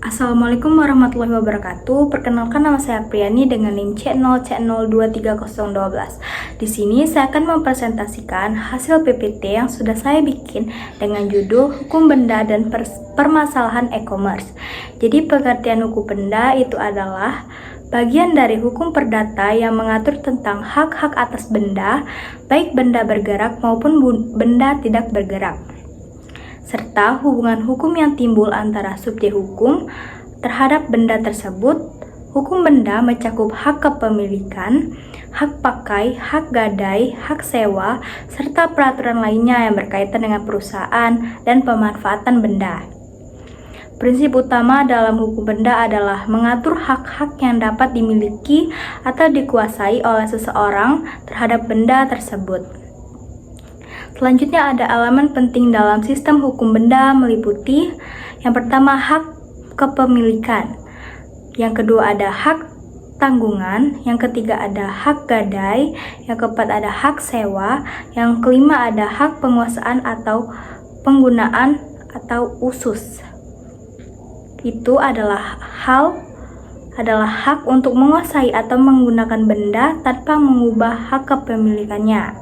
Assalamualaikum warahmatullahi wabarakatuh. Perkenalkan, nama saya Priani dengan NIM C0C023012. Di sini saya akan mempresentasikan hasil PPT yang sudah saya bikin dengan judul Hukum Benda dan Permasalahan E-commerce. Jadi pengertian hukum benda itu adalah bagian dari hukum perdata yang mengatur tentang hak-hak atas benda, baik benda bergerak maupun benda tidak bergerak, serta hubungan hukum yang timbul antara subjek hukum terhadap benda tersebut. Hukum benda mencakup hak kepemilikan, hak pakai, hak gadai, hak sewa, serta peraturan lainnya yang berkaitan dengan perusahaan dan pemanfaatan benda. Prinsip utama dalam hukum benda adalah mengatur hak-hak yang dapat dimiliki atau dikuasai oleh seseorang terhadap benda tersebut. Selanjutnya ada elemen penting dalam sistem hukum benda meliputi yang pertama hak kepemilikan, yang kedua ada hak tanggungan, yang ketiga ada hak gadai, yang keempat ada hak sewa, yang kelima ada hak penguasaan atau penggunaan atau usus. Itu adalah hak untuk menguasai atau menggunakan benda tanpa mengubah hak kepemilikannya.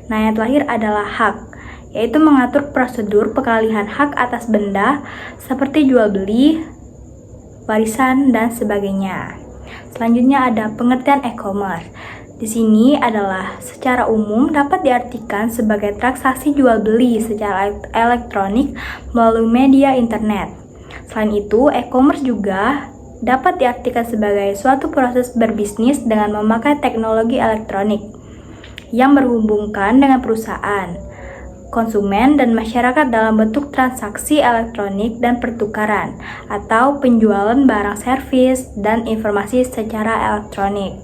Nah, yang terakhir adalah hak, yaitu mengatur prosedur pengalihan hak atas benda seperti jual beli, warisan, dan sebagainya. Selanjutnya ada pengertian e-commerce. Di sini adalah secara umum dapat diartikan sebagai transaksi jual beli secara elektronik melalui media internet. Selain itu, e-commerce juga dapat diartikan sebagai suatu proses berbisnis dengan memakai teknologi elektronik yang berhubungkan dengan perusahaan, konsumen, dan masyarakat dalam bentuk transaksi elektronik dan pertukaran atau penjualan barang, servis, dan informasi secara elektronik.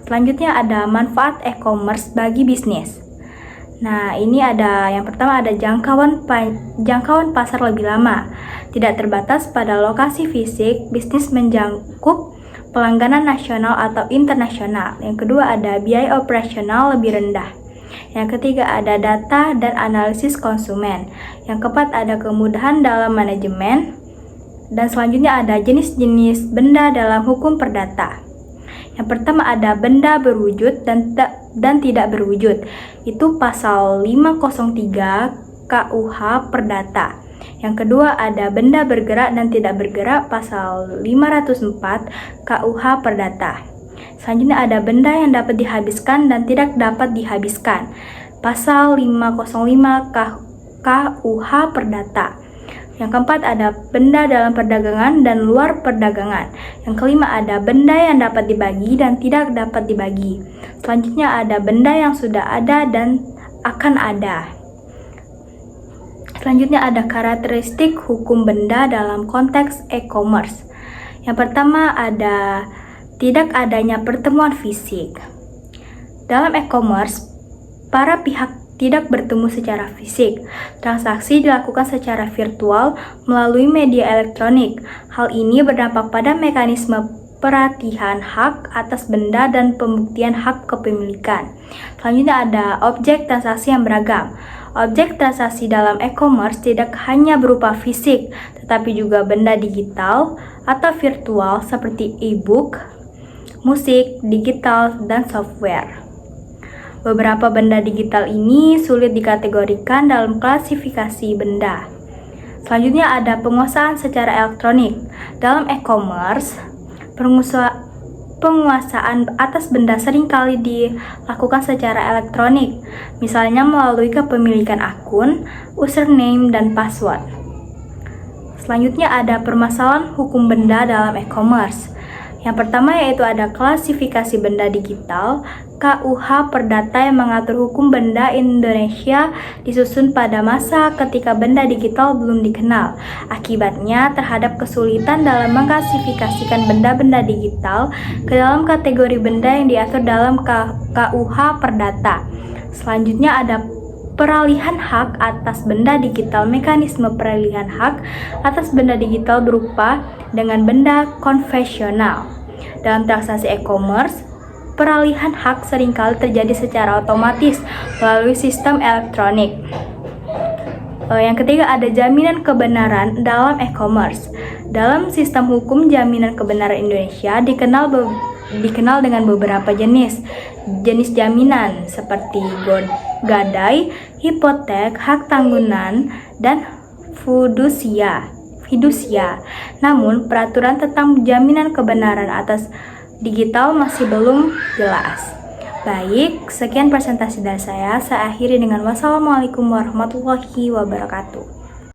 Selanjutnya ada manfaat e-commerce bagi bisnis. Nah, ini ada yang pertama ada jangkauan pasar lebih lama, tidak terbatas pada lokasi fisik, bisnis menjangkup pelangganan nasional atau internasional. Yang kedua ada biaya operasional lebih rendah. Yang ketiga ada data dan analisis konsumen. Yang keempat ada kemudahan dalam manajemen. Dan selanjutnya ada jenis-jenis benda dalam hukum perdata. Yang pertama ada benda berwujud dan tidak berwujud. Itu pasal 503 KUH Perdata. Yang kedua ada benda bergerak dan tidak bergerak, pasal 504 KUH Perdata. Selanjutnya ada benda yang dapat dihabiskan dan tidak dapat dihabiskan, pasal 505 KUH Perdata. Yang keempat ada benda dalam perdagangan dan luar perdagangan. Yang kelima ada benda yang dapat dibagi dan tidak dapat dibagi. Selanjutnya ada benda yang sudah ada dan akan ada. Selanjutnya ada karakteristik hukum benda dalam konteks e-commerce. Yang pertama ada tidak adanya pertemuan fisik. Dalam e-commerce, para pihak tidak bertemu secara fisik. Transaksi dilakukan secara virtual melalui media elektronik. Hal ini berdampak pada mekanisme peratihan hak atas benda dan pembuktian hak kepemilikan. Selanjutnya ada objek transaksi yang beragam. Objek transaksi dalam e-commerce tidak hanya berupa fisik, tetapi juga benda digital atau virtual seperti e-book, musik, digital, dan software. Beberapa benda digital ini sulit dikategorikan dalam klasifikasi benda. Selanjutnya ada penguasaan secara elektronik. Dalam e-commerce, penguasaan atas benda seringkali dilakukan secara elektronik, misalnya melalui kepemilikan akun, username, dan password. Selanjutnya ada permasalahan hukum benda dalam e-commerce. Yang pertama yaitu ada klasifikasi benda digital. KUH Perdata yang mengatur hukum benda Indonesia disusun pada masa ketika benda digital belum dikenal. Akibatnya terhadap kesulitan dalam mengklasifikasikan benda-benda digital ke dalam kategori benda yang diatur dalam KUH Perdata. Selanjutnya ada peralihan hak atas benda digital. Mekanisme peralihan hak atas benda digital berupa dengan benda konvensional. Dalam transaksi e-commerce, peralihan hak seringkali terjadi secara otomatis melalui sistem elektronik. Yang ketiga ada jaminan kebenaran dalam e-commerce. Dalam sistem hukum jaminan kebenaran Indonesia dikenal dengan beberapa jenis jaminan seperti gadai, hipotek, hak tanggunan, dan fidusia. Namun, peraturan tentang jaminan kebenaran atas digital masih belum jelas. Baik, sekian presentasi dari saya. Saya akhiri dengan wassalamualaikum warahmatullahi wabarakatuh.